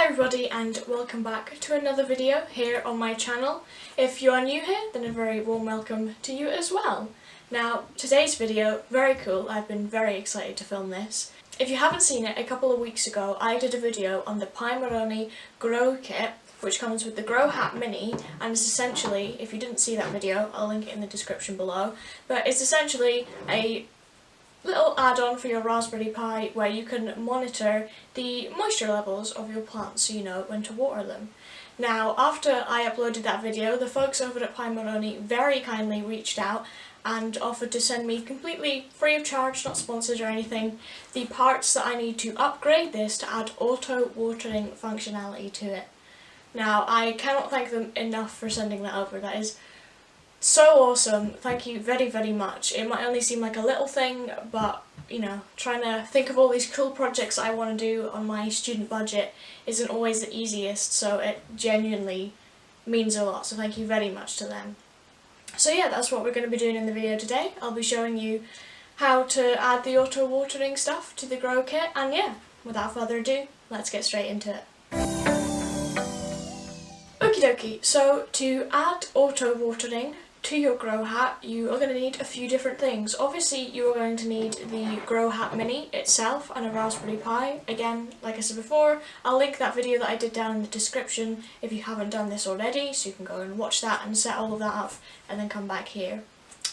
Hi everybody and welcome back to another video here on my channel. If you are new here, then a very warm welcome to you as well. Now today's video, very cool, I've been very excited to film this. If you haven't seen it, a couple of weeks ago I did a video on the Pimoroni Grow Kit, which comes with the Grow Hat Mini, and is essentially, if you didn't see that video, I'll link it in the description below, but it's essentially a little add-on for your Raspberry Pi where you can monitor the moisture levels of your plants so you know when to water them. Now, after I uploaded that video, the folks over at Pimoroni very kindly reached out and offered to send me completely free of charge, not sponsored or anything, the parts that I need to upgrade this to add auto watering functionality to it. Now, I cannot thank them enough for sending that over. That is so awesome. Thank you very, very much. It might only seem like a little thing, but you know, trying to think of all these cool projects I want to do on my student budget isn't always the easiest, so it genuinely means a lot, so thank you very much to them. So yeah, that's what we're going to be doing in the video today. I'll be showing you how to add the auto watering stuff to the Grow Kit, and yeah, without further ado, let's get straight into it. Okie dokie, so to add auto watering to your Grow Hat, you are going to need a few different things. Obviously, you are going to need the Grow Hat Mini itself and a Raspberry Pi. Again, like I said before, I'll link that video that I did down in the description if you haven't done this already, so you can go and watch that and set all of that up and then come back here.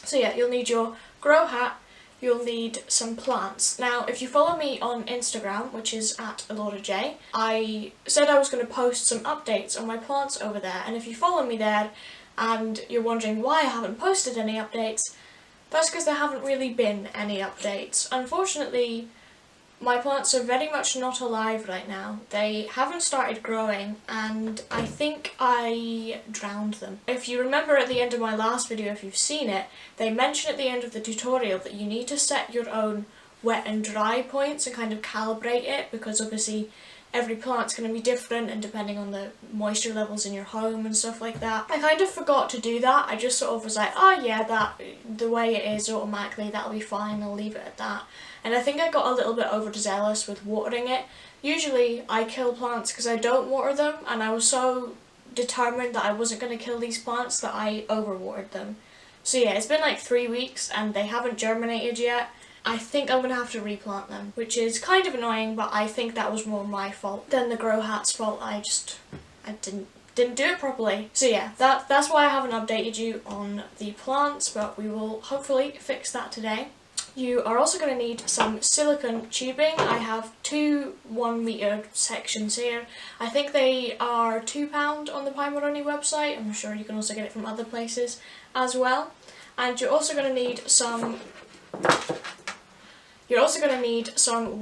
So yeah, you'll need your Grow Hat, you'll need some plants. Now, if you follow me on Instagram, which is at AloraJ, I said I was going to post some updates on my plants over there, and if you follow me there, and you're wondering why I haven't posted any updates, that's because there haven't really been any updates. Unfortunately, my plants are very much not alive right now. They haven't started growing, and I think I drowned them. If you remember at the end of my last video, if you've seen it, they mention at the end of the tutorial that you need to set your own wet and dry points and kind of calibrate it, because obviously every plant's going to be different and depending on the moisture levels in your home and stuff like that. I kind of forgot to do that. I just sort of was like, oh yeah, that the way it is automatically, that'll be fine, I'll leave it at that. And I think I got a little bit overzealous with watering it. Usually I kill plants because I don't water them, and I was so determined that I wasn't going to kill these plants that I overwatered them. So yeah, it's been like 3 weeks and they haven't germinated yet. I think I'm going to have to replant them, which is kind of annoying, but I think that was more my fault than the Grow Hat's fault. I didn't do it properly. So yeah, that's why I haven't updated you on the plants, but we will hopefully fix that today. You are also going to need some silicone tubing. I have two 1 metre sections here. I think they are £2 on the Pimoroni website. I'm sure you can also get it from other places as well. And you're also going to need some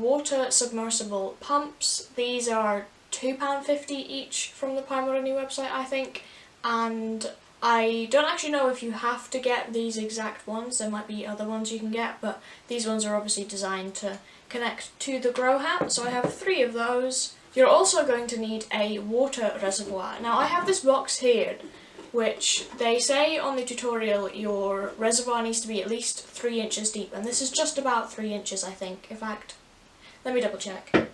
water submersible pumps. These are £2.50 each from the Pimoroni website, I think, and I don't actually know if you have to get these exact ones. There might be other ones you can get, but these ones are obviously designed to connect to the Grow Hat, so I have 3 of those. You're also going to need a water reservoir. Now I have this box here, which they say on the tutorial your reservoir needs to be at least 3 inches deep, and this is just about 3 inches, I think. In fact, let me double check.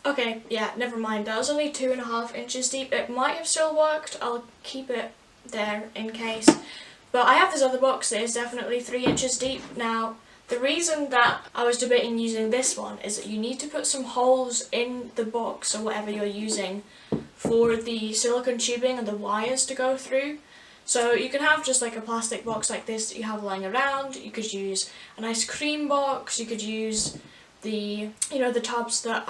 Okay, yeah, never mind, that was only 2.5 inches deep. It might have still worked, I'll keep it there in case. But I have this other box that is definitely 3 inches deep. Now, the reason that I was debating using this one is that you need to put some holes in the box or whatever you're using for the silicone tubing and the wires to go through. So you can have just like a plastic box like this that you have lying around. You could use an ice cream box. You could use the, you know, the tubs that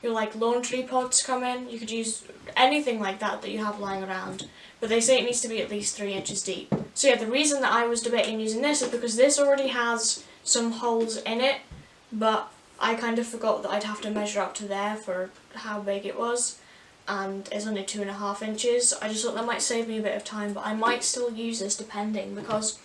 your like laundry pods come in. You could use anything like that that you have lying around. But they say it needs to be at least 3 inches deep. So yeah, the reason that I was debating using this is because this already has some holes in it, but I kind of forgot that I'd have to measure up to there for how big it was, and it's only 2.5 inches. I just thought that might save me a bit of time, but I might still use this depending, because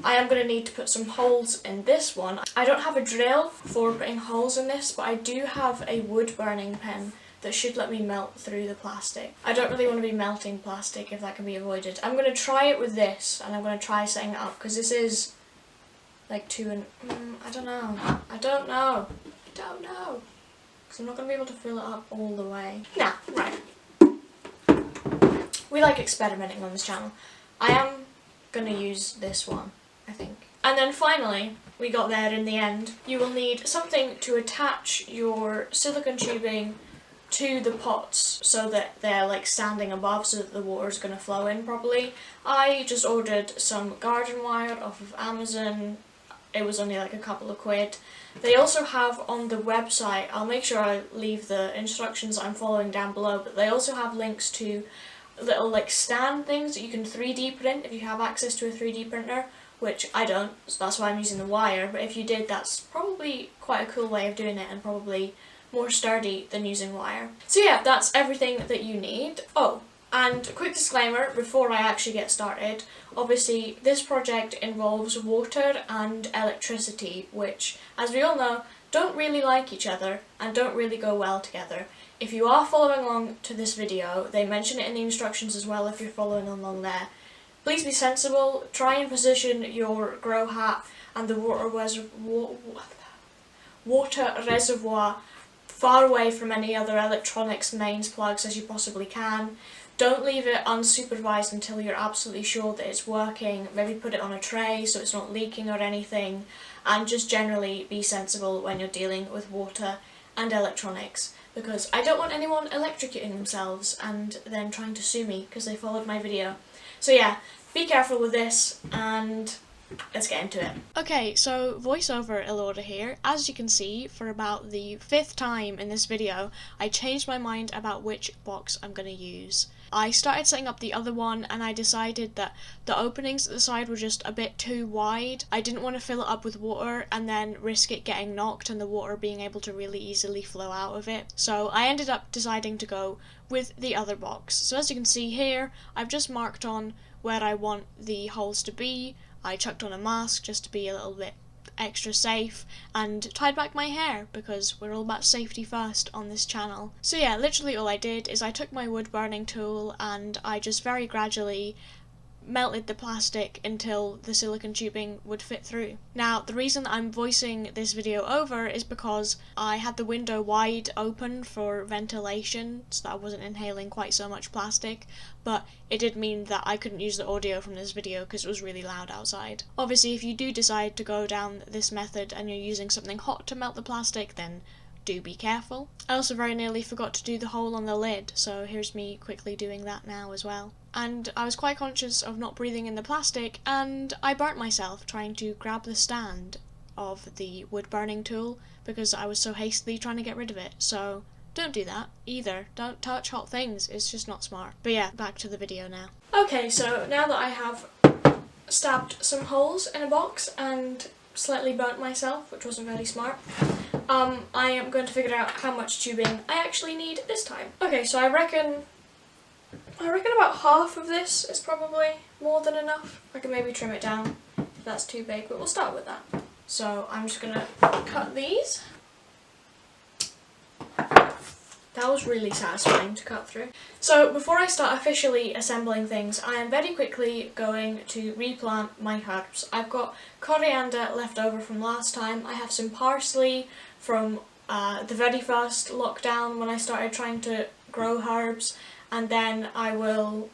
I am going to need to put some holes in this one. I don't have a drill for putting holes in this, but I do have a wood burning pen that should let me melt through the plastic. I don't really want to be melting plastic if that can be avoided. I'm going to try it with this, and I'm going to try setting it up, because this is like I don't know. because I'm not going to be able to fill it up all the way. Now, right. We like experimenting on this channel. I am going to use this one, I think. And then finally, we got there in the end. You will need something to attach your silicone tubing to the pots so that they're like standing above so that the water's going to flow in properly. I just ordered some garden wire off of Amazon. It was only like a couple of quid. They also have on the website, I'll make sure I leave the instructions I'm following down below, but they also have links to little like stand things that you can 3D print if you have access to a 3D printer, which I don't, so that's why I'm using the wire, but if you did, that's probably quite a cool way of doing it and probably more sturdy than using wire. So yeah, that's everything that you need. Oh, and a quick disclaimer before I actually get started. Obviously, this project involves water and electricity, which, as we all know, don't really like each other and don't really go well together. If you are following along to this video, they mention it in the instructions as well if you're following along there. Please be sensible, try and position your grow hat and the water reservoir far away from any other electronics mains plugs as you possibly can. Don't leave it unsupervised until you're absolutely sure that it's working. Maybe put it on a tray so it's not leaking or anything, and just generally be sensible when you're dealing with water and electronics, because I don't want anyone electrocuting themselves and then trying to sue me because they followed my video. So yeah, be careful with this and let's get into it. Okay, so voiceover Elora here. As you can see, for about the 5th time in this video, I changed my mind about which box I'm going to use. I started setting up the other one and I decided that the openings at the side were just a bit too wide. I didn't want to fill it up with water and then risk it getting knocked and the water being able to really easily flow out of it. So I ended up deciding to go with the other box. So as you can see here, I've just marked on where I want the holes to be. I chucked on a mask just to be a little bit extra safe and tied back my hair because we're all about safety first on this channel. So yeah, literally all I did is I took my wood burning tool and I just very gradually melted the plastic until the silicone tubing would fit through. Now, the reason I'm voicing this video over is because I had the window wide open for ventilation so that I wasn't inhaling quite so much plastic, but it did mean that I couldn't use the audio from this video because it was really loud outside. Obviously, if you do decide to go down this method and you're using something hot to melt the plastic, then do be careful. I also very nearly forgot to do the hole on the lid, so here's me quickly doing that now as well. And I was quite conscious of not breathing in the plastic, and I burnt myself trying to grab the stand of the wood burning tool because I was so hastily trying to get rid of it. So don't do that either. Don't touch hot things, it's just not smart. But yeah, back to the video now. Okay, so now that I have stabbed some holes in a box and slightly burnt myself, which wasn't very smart, I am going to figure out how much tubing I actually need this time. Okay, so I reckon about half of this is probably more than enough. I can maybe trim it down if that's too big, but we'll start with that. So I'm just gonna cut these. That was really satisfying to cut through. So before I start officially assembling things, I am very quickly going to replant my herbs. I've got coriander left over from last time. I have some parsley from the very first lockdown when I started trying to grow herbs, and then I will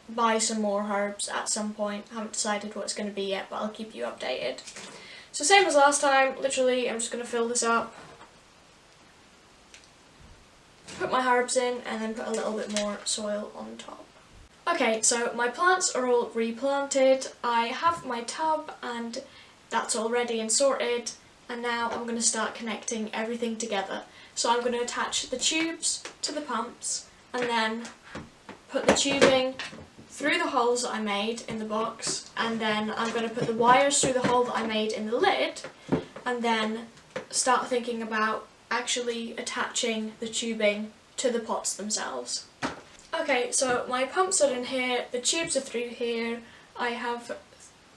buy some more herbs at some point. I haven't decided what it's going to be yet, but I'll keep you updated. So same as last time, literally I'm just going to fill this up, put my herbs in, and then put a little bit more soil on top. Okay, so my plants are all replanted. I have my tub and that's all ready and sorted, and now I'm going to start connecting everything together. So I'm going to attach the tubes to the pumps and then put the tubing through the holes that I made in the box, and then I'm going to put the wires through the hole that I made in the lid, and then start thinking about actually attaching the tubing to the pots themselves. Okay, so my pumps are in here, the tubes are through here. I have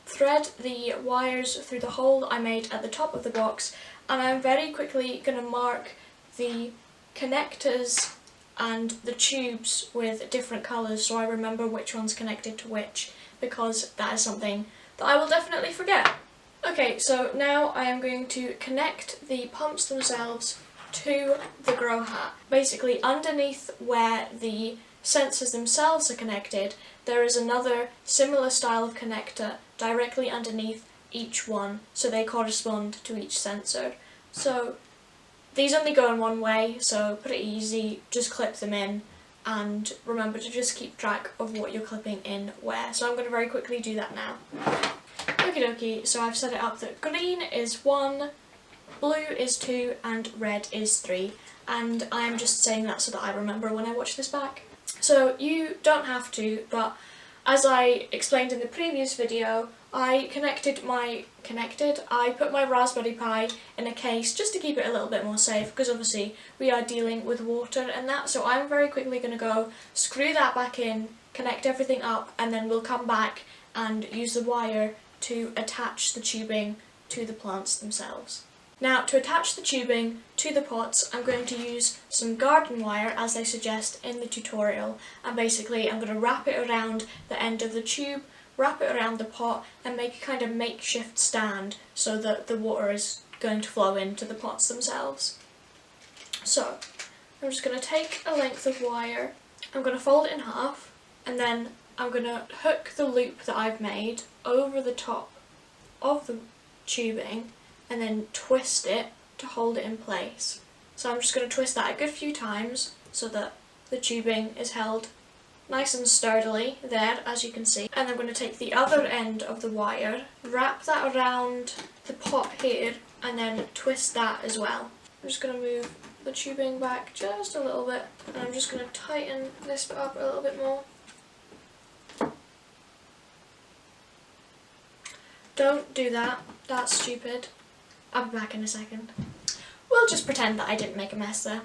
thread the wires through the hole that I made at the top of the box, and I'm very quickly going to mark the connectors and the tubes with different colours so I remember which one's connected to which, because that is something that I will definitely forget. Okay, so now I am going to connect the pumps themselves to the grow hat. Basically, underneath where the sensors themselves are connected, there is another similar style of connector directly underneath each one, so they correspond to each sensor. So these only go in one way, so pretty easy, just clip them in and remember to just keep track of what you're clipping in where. So I'm going to very quickly do that now. Okie dokie, so I've set it up that green is 1, blue is 2 and red is 3, and I'm just saying that so that I remember when I watch this back. So you don't have to, but as I explained in the previous video, I put my Raspberry Pi in a case just to keep it a little bit more safe, because obviously we are dealing with water and that, so I'm very quickly going to go screw that back in, connect everything up, and then we'll come back and use the wire to attach the tubing to the plants themselves. Now, to attach the tubing to the pots, I'm going to use some garden wire as they suggest in the tutorial, and basically I'm going to wrap it around the end of the tube, wrap it around the pot and make a kind of makeshift stand so that the water is going to flow into the pots themselves. So, I'm just going to take a length of wire, I'm going to fold it in half, and then I'm going to hook the loop that I've made over the top of the tubing and then twist it to hold it in place. So I'm just going to twist that a good few times so that the tubing is held nice and sturdily there, as you can see. And I'm going to take the other end of the wire, wrap that around the pot here, and then twist that as well. I'm just going to move the tubing back just a little bit, and I'm just going to tighten this bit up a little bit more. Don't do that, that's stupid. I'll be back in a second. We'll just pretend that I didn't make a mess there.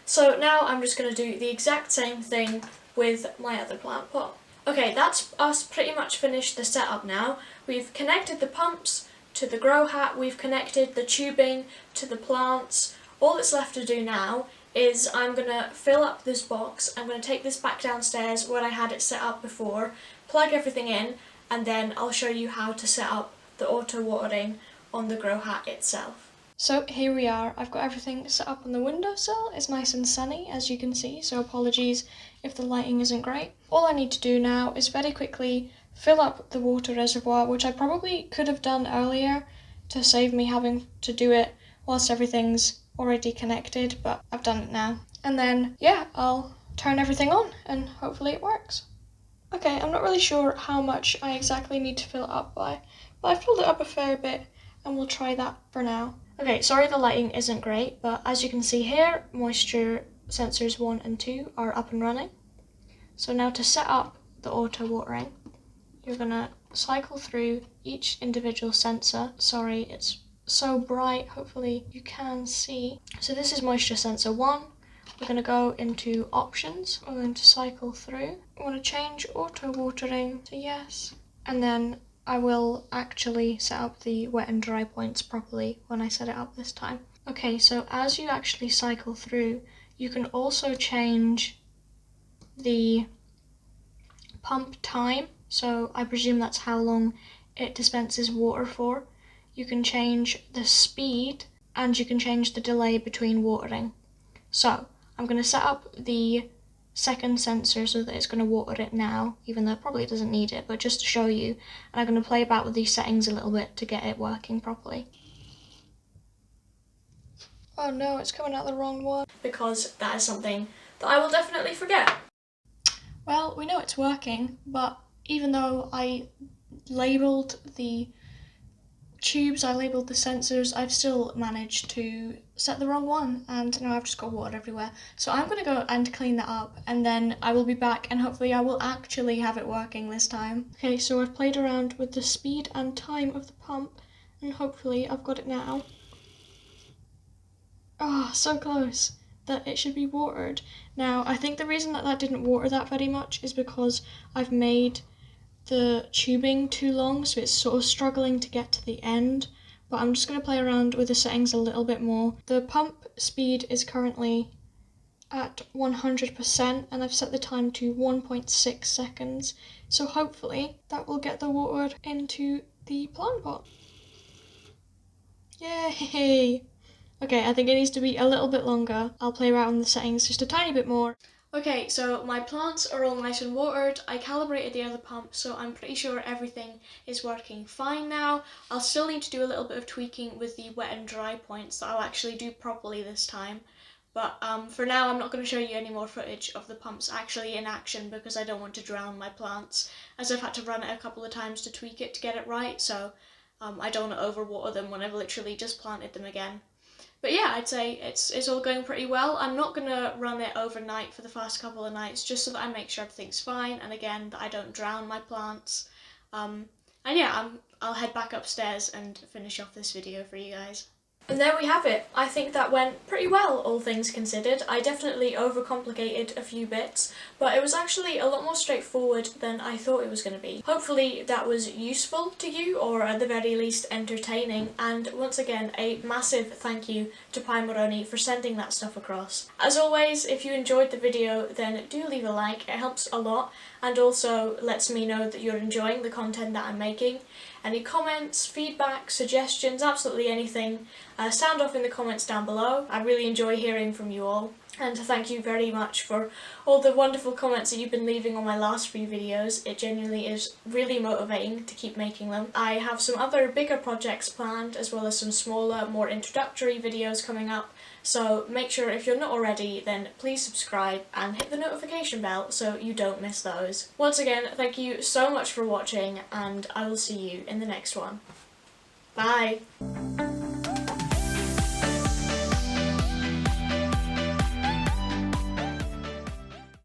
So now I'm just going to do the exact same thing with my other plant pot. Okay, that's us pretty much finished the setup now. We've connected the pumps to the grow hat, we've connected the tubing to the plants. All that's left to do now is I'm going to fill up this box. I'm going to take this back downstairs where I had it set up before, plug everything in, and then I'll show you how to set up the auto watering on the grow hat itself. So here we are, I've got everything set up on the windowsill. It's nice and sunny, as you can see, so apologies if the lighting isn't great. All I need to do now is very quickly fill up the water reservoir, which I probably could have done earlier to save me having to do it whilst everything's already connected, but I've done it now. And then, yeah, I'll turn everything on and hopefully it works. Okay, I'm not really sure how much I exactly need to fill it up by, but I filled it up a fair bit and we'll try that for now. Okay, sorry the lighting isn't great, but as you can see here, moisture sensors 1 and 2 are up and running. So now to set up the auto watering, you're gonna cycle through each individual sensor. Sorry, it's so bright, hopefully you can see. So this is moisture sensor 1. We're gonna go into options, we're going to cycle through. I want to change auto watering to yes, and then I will actually set up the wet and dry points properly when I set it up this time. Okay, so as you actually cycle through, you can also change the pump time. So I presume that's how long it dispenses water for. You can change the speed and you can change the delay between watering. So I'm going to set up the second sensor so that it's going to water it now, even though it probably doesn't need it, but just to show you. And I'm going to play about with these settings a little bit to get it working properly. Oh no, it's coming out the wrong one. Because that is something that I will definitely forget. Well, we know it's working, but even though I labelled the tubes, I labelled the sensors, I've still managed to set the wrong one, and now I've just got water everywhere. So I'm going to go and clean that up, and then I will be back and hopefully I will actually have it working this time. Okay, so I've played around with the speed and time of the pump, and hopefully I've got it now. Oh, so close that it should be watered. Now, I think the reason that didn't water that very much is because I've made the tubing too long, so it's sort of struggling to get to the end, but I'm just going to play around with the settings a little bit more. The pump speed is currently at 100% and I've set the time to 1.6 seconds, so hopefully that will get the water into the plant pot. Yay! Okay, I think it needs to be a little bit longer. I'll play around with the settings just a tiny bit more. Okay, so my plants are all nice and watered. I calibrated the other pump, so I'm pretty sure everything is working fine now. I'll still need to do a little bit of tweaking with the wet and dry points that I'll actually do properly this time. But for now, I'm not going to show you any more footage of the pumps actually in action because I don't want to drown my plants, as I've had to run it a couple of times to tweak it to get it right, so I don't want to overwater them when I've literally just planted them again. But yeah, I'd say it's all going pretty well. I'm not going to run it overnight for the first couple of nights, just so that I make sure everything's fine, and again, that I don't drown my plants. And yeah, I'll head back upstairs and finish off this video for you guys. And there we have it. I think that went pretty well, all things considered. I definitely overcomplicated a few bits, but it was actually a lot more straightforward than I thought it was going to be. Hopefully that was useful to you, or at the very least entertaining, and once again, a massive thank you to Pimoroni for sending that stuff across. As always, if you enjoyed the video, then do leave a like, it helps a lot, and also lets me know that you're enjoying the content that I'm making. Any comments, feedback, suggestions, absolutely anything, sound off in the comments down below. I really enjoy hearing from you all. And thank you very much for all the wonderful comments that you've been leaving on my last few videos. It genuinely is really motivating to keep making them. I have some other bigger projects planned, as well as some smaller, more introductory videos coming up. So make sure, if you're not already, then please subscribe and hit the notification bell so you don't miss those. Once again, thank you so much for watching, and I will see you in the next one. Bye!